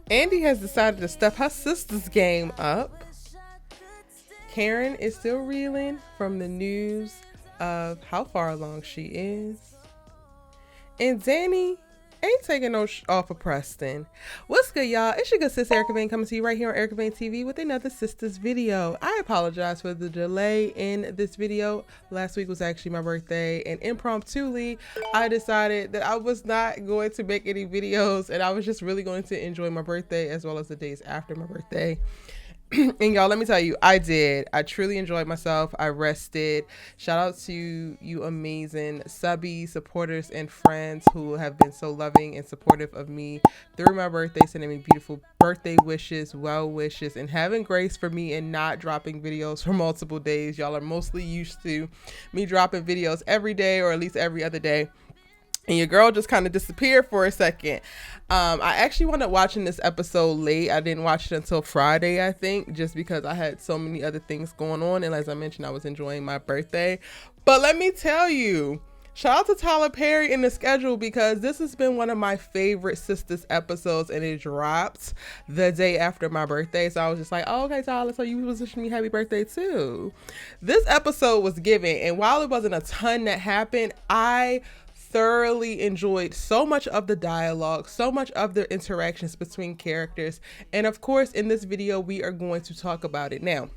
Andi has decided to step her sister's game up. Karen is still reeling from the news of how far along she is. And Danni ain't taking no off of Preston. What's good, y'all? It's your good sis Erica Vane coming to you right here on Erica Vane TV with another Sistas video. I apologize for the delay in this video. Last week was actually my birthday, and impromptuly I decided that I was not going to make any videos, and I was just really going to enjoy my birthday as well as the days after my birthday. And y'all, let me tell you, I did. I truly enjoyed myself. I rested. Shout out to you amazing subbies, supporters, and friends who have been so loving and supportive of me through my birthday, sending me beautiful birthday wishes, well wishes, and having grace for me and not dropping videos for multiple days. Y'all are mostly used to me dropping videos every day or at least every other day. And your girl just kind of disappeared for a second. I actually wound up watching this episode late. I didn't watch it until Friday, I think, just because I had so many other things going on. And as I mentioned, I was enjoying my birthday. But let me tell you, shout out to Tyler Perry in the schedule, because this has been one of my favorite Sistas episodes, and it dropped the day after my birthday. So I was just like, oh, okay, Tyler, so you was wishing me happy birthday too. This episode was giving, and while it wasn't a ton that happened, I thoroughly enjoyed so much of the dialogue, so much of the interactions between characters, and of course in this video we are going to talk about it. Now,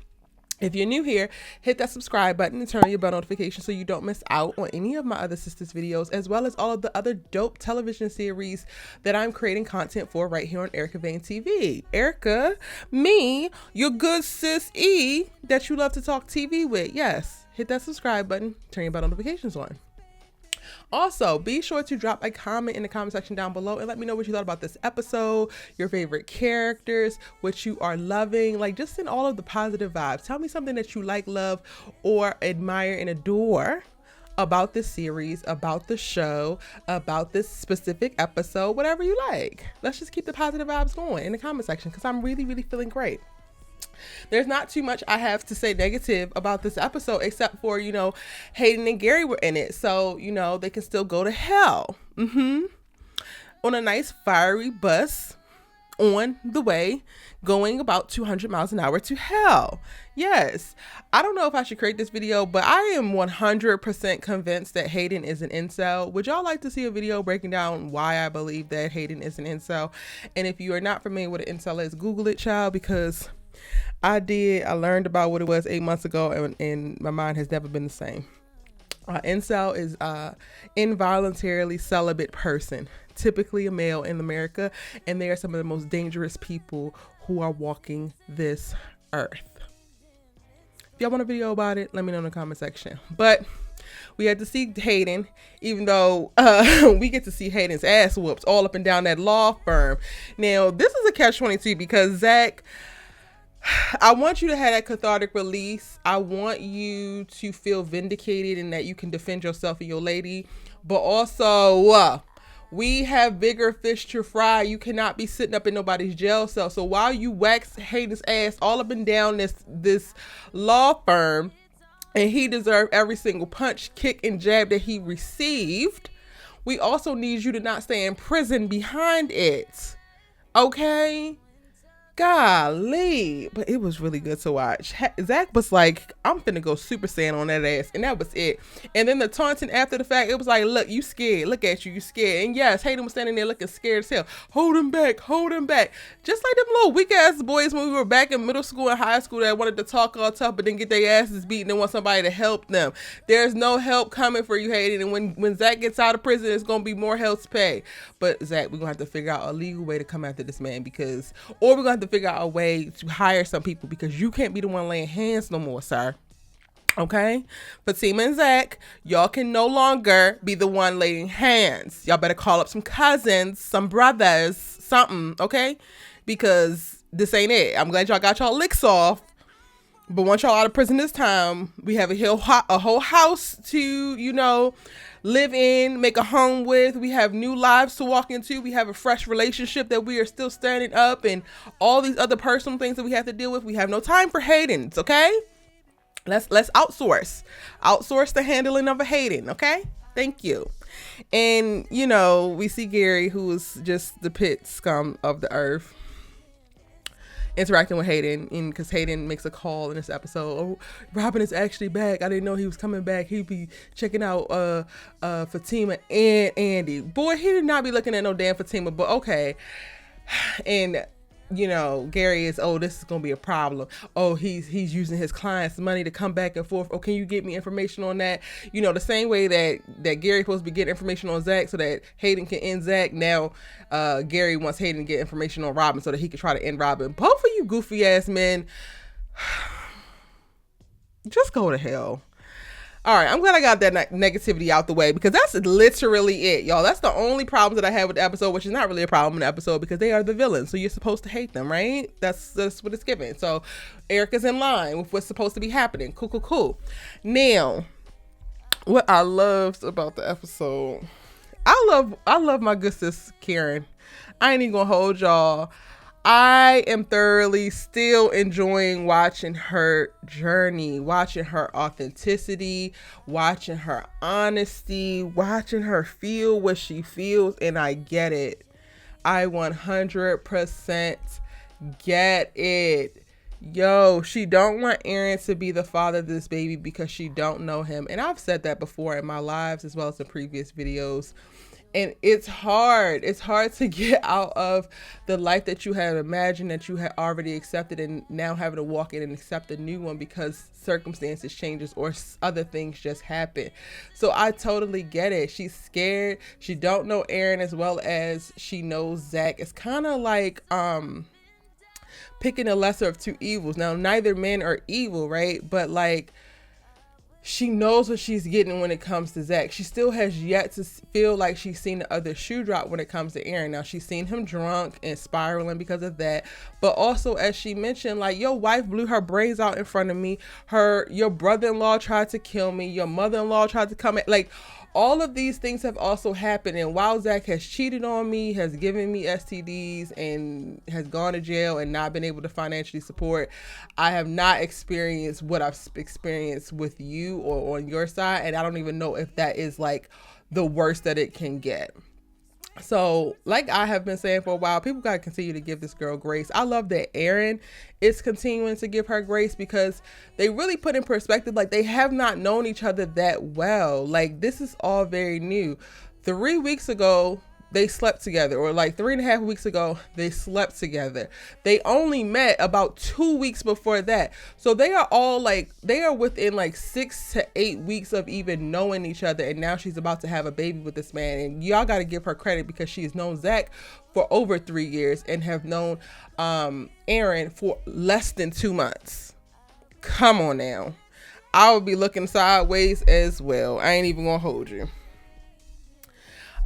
if you're new here, hit that subscribe button and turn on your bell notification so you don't miss out on any of my other Sistas videos, as well as all of the other dope television series that I'm creating content for right here on Erica Vane TV. Erica, me, your good sis E that you love to talk TV with. Yes, hit that subscribe button, turn your bell notifications on. Also, be sure to drop a comment in the comment section down below and let me know what you thought about this episode, your favorite characters, what you are loving, like just in all of the positive vibes. Tell me something that you like, love, or admire and adore about this series, about the show, about this specific episode, whatever you like. Let's just keep the positive vibes going in the comment section, because I'm really, really feeling great. There's not too much I have to say negative about this episode, except for, you know, Hayden and Gary were in it. So, you know, they can still go to hell. On a nice fiery bus on the way, going about 200 miles an hour to hell. Yes. I don't know if I should create this video, but I am 100% convinced that Hayden is an incel. Would y'all like to see a video breaking down why I believe that Hayden is an incel? And if you are not familiar with an incel is, Google it, child, because I learned about what it was 8 months ago, and my mind has never been the same. Incel is involuntarily celibate person, typically a male in America, and they are some of the most dangerous people who are walking this earth. If y'all want a video about it, let me know in the comment section. But we had to see Hayden, even though we get to see Hayden's ass whooped all up and down that law firm. Now, this is a catch-22 because Zach, I want you to have that cathartic release. I want you to feel vindicated and that you can defend yourself and your lady. But also, we have bigger fish to fry. You cannot be sitting up in nobody's jail cell. So while you wax Hayden's ass all up and down this law firm, and he deserved every single punch, kick, and jab that he received, we also need you to not stay in prison behind it. Okay? Golly, but it was really good to watch. Zach was like, I'm finna go Super Saiyan on that ass, and that was it. And then the taunting after the fact, it was like, look, you scared, look at you scared. And yes, Hayden was standing there looking scared as hell. Hold him back, just like them little weak ass boys when we were back in middle school and high school that wanted to talk all tough but then get their asses beaten and want somebody to help them. There's no help coming for you, Hayden, and when Zach gets out of prison, it's gonna be more hell to pay. But Zach, we're gonna have to figure out a legal way to come after this man, or we're gonna have to figure out a way to hire some people, because you can't be the one laying hands no more, sir. Okay? Fatima and Zach, y'all can no longer be the one laying hands. Y'all better call up some cousins, some brothers, something, okay? Because this ain't it. I'm glad y'all got y'all licks off, but once y'all out of prison this time, we have a whole house to, you know, live in, make a home with. We have new lives to walk into. We have a fresh relationship that we are still standing up, and all these other personal things that we have to deal with. We have no time for Hayden's, okay? Let's outsource the handling of a Hayden, okay? Thank you. And, you know, we see Gary, who is just the pit scum of the earth. interacting with Hayden, and because Hayden makes a call in this episode. Oh, Robin is actually back. I didn't know he was coming back. He'd be checking out Fatima and Andi. Boy, he did not be looking at no damn Fatima, but okay. And you know, Gary is, oh, this is gonna be a problem. Oh, he's using his clients' money to come back and forth. Oh, can you get me information on that? You know, the same way that Gary's supposed to be getting information on Zach so that Hayden can end Zach. Now, Gary wants Hayden to get information on Robin so that he can try to end Robin. Both of you goofy ass men, just go to hell. All right, I'm glad I got that negativity out the way, because that's literally it, y'all. That's the only problem that I have with the episode, which is not really a problem in the episode because they are the villains. So you're supposed to hate them, right? That's what it's given. So Erica's in line with what's supposed to be happening. Cool. Now, what I loved about the episode, I love my good sis Karen. I ain't even gonna hold y'all. I am thoroughly still enjoying watching her journey, watching her authenticity, watching her honesty, watching her feel what she feels, and I get it. I 100% get it. Yo, she don't want Aaron to be the father of this baby because she don't know him. And I've said that before in my lives as well as in previous videos. And it's hard. It's hard to get out of the life that you had imagined, that you had already accepted, and now having to walk in and accept a new one because circumstances changes or other things just happen. So I totally get it. She's scared. She don't know Aaron as well as she knows Zach. It's kind of like picking a lesser of two evils. Now, neither men are evil, right? But like, she knows what she's getting when it comes to Zach. She still has yet to feel like she's seen the other shoe drop when it comes to Aaron. Now, she's seen him drunk and spiraling because of that. But also, as she mentioned, like, your wife blew her brains out in front of me. Your brother-in-law tried to kill me. Your mother-in-law tried to come at, like, all of these things have also happened. And while Zach has cheated on me, has given me STDs, and has gone to jail and not been able to financially support, I have not experienced what I've experienced with you or on your side. And I don't even know if that is like the worst that it can get. So like I have been saying for a while, people got to continue to give this girl grace. I love that Aaron is continuing to give her grace because they really put in perspective, like, they have not known each other that well. Like, this is all very new. 3 weeks ago, they slept together, or like 3.5 weeks ago, they slept together. They only met about 2 weeks before that. So they are all like, they are within like 6 to 8 weeks of even knowing each other. And now she's about to have a baby with this man. And y'all got to give her credit because she's known Zach for over 3 years and have known Aaron for less than 2 months. Come on now. I would be looking sideways as well. I ain't even gonna hold you.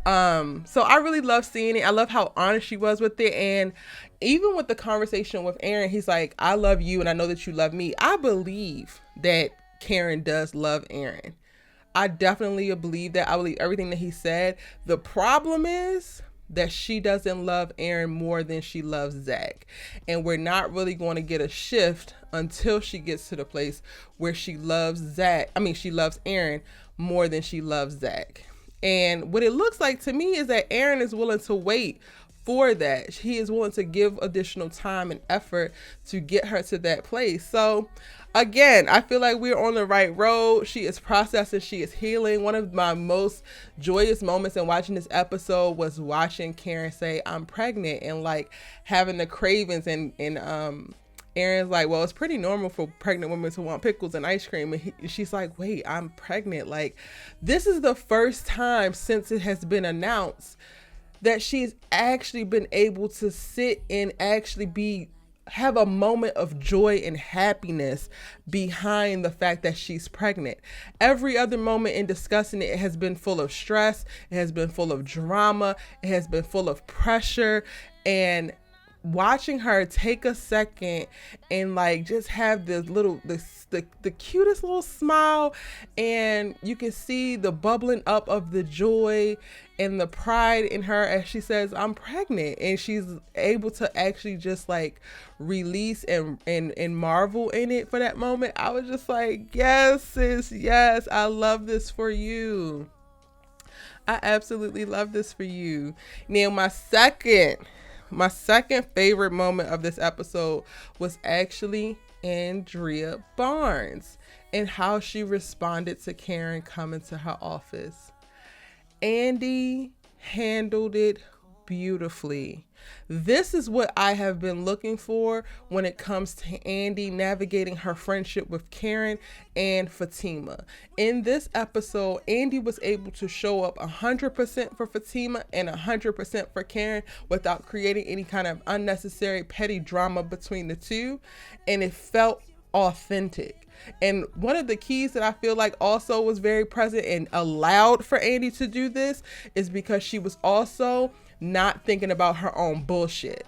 So I really love seeing it. I love how honest she was with it. And even with the conversation with Aaron, he's like, I love you and I know that you love me. I believe that Karen does love Aaron. I definitely believe that. I believe everything that he said. The problem is that she doesn't love Aaron more than she loves Zach. And we're not really going to get a shift until she gets to the place where she loves she loves Aaron more than she loves Zach. And what it looks like to me is that Aaron is willing to wait for that. He is willing to give additional time and effort to get her to that place. So again, I feel like we're on the right road. She is processing. She is healing. One of my most joyous moments in watching this episode was watching Karen say, I'm pregnant, and like having the cravings, and Aaron's like, well, it's pretty normal for pregnant women to want pickles and ice cream. And she's like, wait, I'm pregnant. Like, this is the first time since it has been announced that she's actually been able to sit and actually have a moment of joy and happiness behind the fact that she's pregnant. Every other moment in discussing it has been full of stress. It has been full of drama. It has been full of pressure. And watching her take a second and like just have this little the cutest little smile, and you can see the bubbling up of the joy and the pride in her as she says, I'm pregnant, and she's able to actually just like release and marvel in it for that moment. I was just like, yes, sis, yes, I love this for you. I absolutely love this for you. Now, my second my second favorite moment of this episode was actually Andrea Barnes and how she responded to Karen coming to her office. Andi handled it beautifully. This is what I have been looking for when it comes to Andi navigating her friendship with Karen and Fatima. In this episode, Andi was able to show up 100% for Fatima and 100% for Karen without creating any kind of unnecessary petty drama between the two, and it felt authentic. And one of the keys that I feel like also was very present and allowed for Andi to do this is because she was also not thinking about her own bullshit.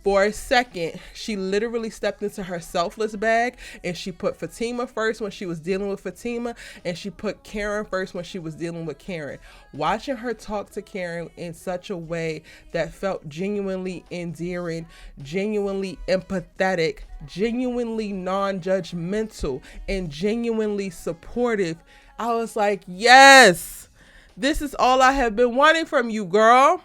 For a second, she literally stepped into her selfless bag and she put Fatima first when she was dealing with Fatima, and she put Karen first when she was dealing with Karen. Watching her talk to Karen in such a way that felt genuinely endearing, genuinely empathetic, genuinely non-judgmental, and genuinely supportive, I was like, yes, this is all I have been wanting from you, girl.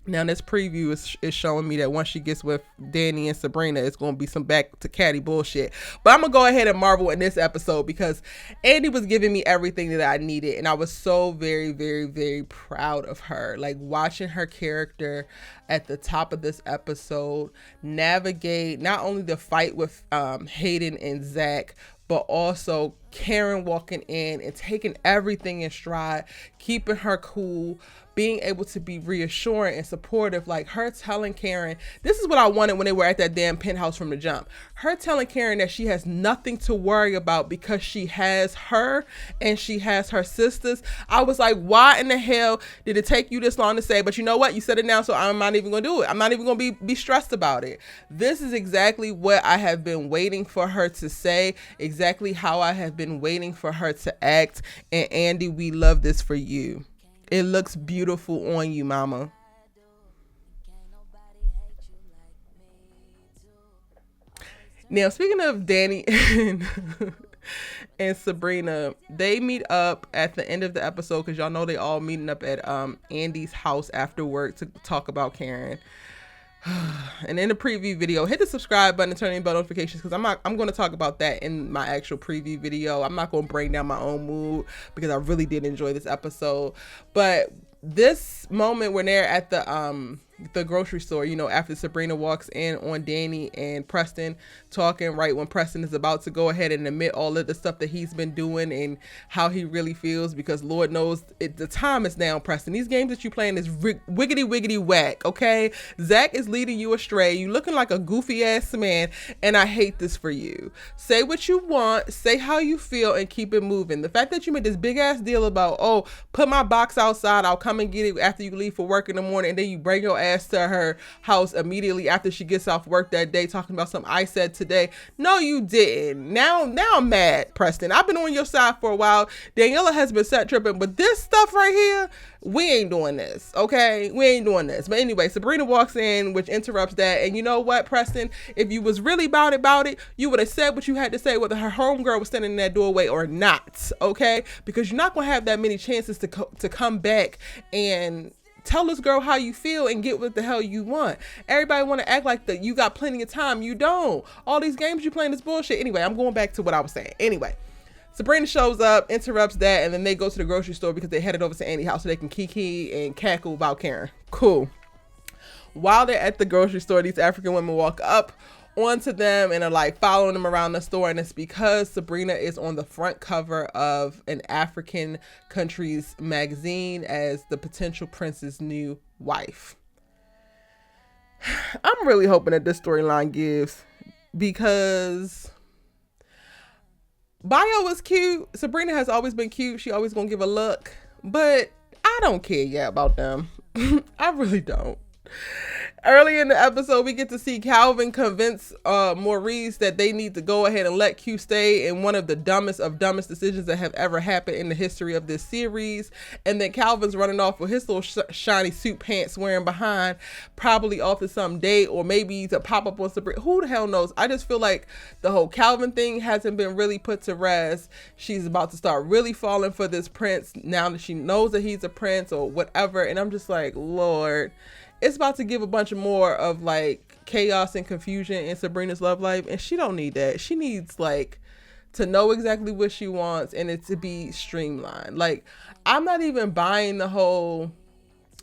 Now this preview is showing me that once she gets with Danni and Sabrina, it's going to be some back to catty bullshit. But I'm going to go ahead and marvel in this episode because Andi was giving me everything that I needed. And I was so very, very, very proud of her. Like watching her character at the top of this episode navigate not only the fight with Hayden and Zach, but also Karen walking in and taking everything in stride, keeping her cool, being able to be reassuring and supportive. Like her telling Karen, this is what I wanted when they were at that damn penthouse from the jump. Her telling Karen that she has nothing to worry about because she has her and she has her sisters. I was like, why in the hell did it take you this long to say, but you know what? You said it now, so I'm not even going to do it. I'm not even going to be stressed about it. This is exactly what I have been waiting for her to say, exactly how I have been waiting for her to act. And Andi, we love this for you. It looks beautiful on you, mama. Now, speaking of Danni and Sabrina, they meet up at the end of the episode because y'all know they all meeting up at Andi's house after work to talk about Karen. And in the preview video, hit the subscribe button and turn on bell notifications because I'm going to talk about that in my actual preview video. I'm not going to bring down my own mood because I really did enjoy this episode. But this moment when they're at the grocery store, you know, after Sabrina walks in on Danni and Preston talking, right when Preston is about to go ahead and admit all of the stuff that he's been doing and how he really feels, because Lord knows the time is now, Preston. These games that you playing is wiggity whack, okay? Zach is leading you astray. You looking like a goofy ass man, and I hate this for you. Say what you want, say how you feel, and keep it moving. The fact that you made this big ass deal about, oh, put my box outside, I'll come and get it after you leave for work in the morning, and then you bring your ass to her house immediately after she gets off work that day talking about something I said today. No, you didn't. Now I'm mad, Preston. I've been on your side for a while. Daniella has been set tripping, but this stuff right here, we ain't doing this, okay? We ain't doing this. But anyway, Sabrina walks in, which interrupts that. And you know what, Preston? If you was really about it, you would have said what you had to say, whether her homegirl was standing in that doorway or not, okay? Because you're not going to have that many chances to come back and tell this girl how you feel and get what the hell you want. Everybody want to act like that you got plenty of time. You don't. All these games you playing is bullshit. Anyway, I'm going back to what I was saying. Anyway, Sabrina shows up, interrupts that, and then they go to the grocery store because they headed over to Andi's house so they can kiki and cackle about Karen. Cool. While they're at the grocery store, these African women walk up onto them and are like following them around the store, and it's because Sabrina is on the front cover of an African country's magazine as the potential prince's new wife. I'm really hoping that this storyline gives, because Bio was cute. Sabrina has always been cute. She always gonna give a look, but I don't care yet about them. I really don't. Early in the episode, we get to see Calvin convince Maurice that they need to go ahead and let Q stay in one of the dumbest decisions that have ever happened in the history of this series. And then Calvin's running off with his little shiny suit pants wearing behind, probably off to some date or maybe to pop up on Sabrina. Who the hell knows? I just feel like the whole Calvin thing hasn't been really put to rest. She's about to start really falling for this prince now that she knows that he's a prince or whatever. And I'm just like, Lord. it's about to give a bunch of more of like chaos and confusion in Sabrina's love life, and she don't need that. She needs like to know exactly what she wants and it to be streamlined. Like, I'm not even buying the whole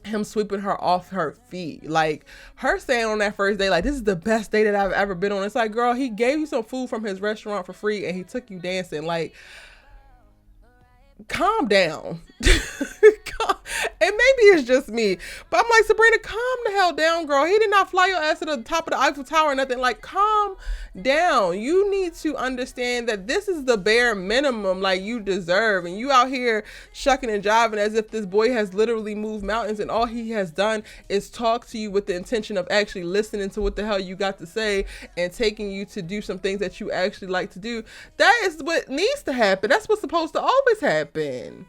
him sweeping her off her feet. Like, her saying on that first day, like, this is the best day that I've ever been on. It's like, girl, he gave you some food from his restaurant for free and he took you dancing. Like, calm down. And maybe it's just me, but I'm like, Sabrina, calm the hell down, girl. He did not fly your ass to the top of the Eiffel Tower or nothing. Like, calm down. You need to understand that this is the bare minimum like you deserve, and you out here shucking and jiving as if this boy has literally moved mountains and all he has done is talk to you with the intention of actually listening to what the hell you got to say and taking you to do some things that you actually like to do. That is what needs to happen. That's what's supposed to always happen.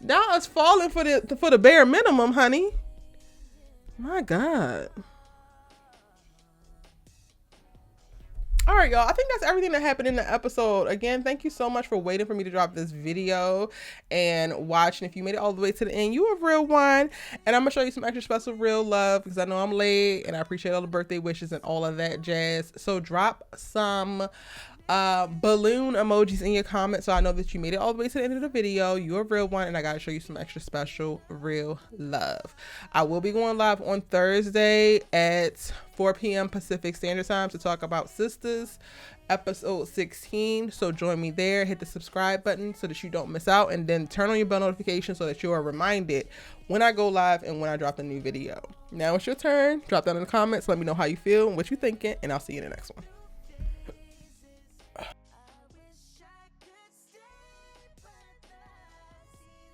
Now it's falling for the bare minimum, honey. My God. All right, y'all. I think that's everything that happened in the episode. Again, thank you so much for waiting for me to drop this video and watching. If you made it all the way to the end, you a real one. And I'm going to show you some extra special real love because I know I'm late and I appreciate all the birthday wishes and all of that jazz. So drop some balloon emojis in your comments so I know that you made it all the way to the end of the video. You're a real one, and I gotta show you some extra special real love. I will be going live on Thursday at 4 p.m. Pacific Standard Time to talk about Sistas episode 16. So join me there. Hit the subscribe button so that you don't miss out, and then turn on your bell notification so that you are reminded when I go live and when I drop a new video. Now it's your turn. Drop down in the comments. Let me know how you feel and what you're thinking, and I'll see you in the next one.